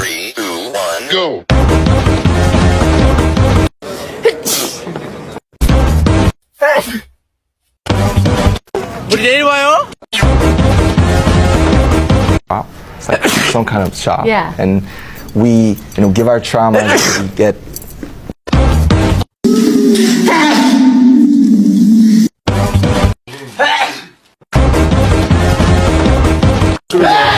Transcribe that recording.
3, 2, 1, go! 우리 내일 와요. It's like some kind of shock. Yeah. And we, give our trauma, we get Yeah!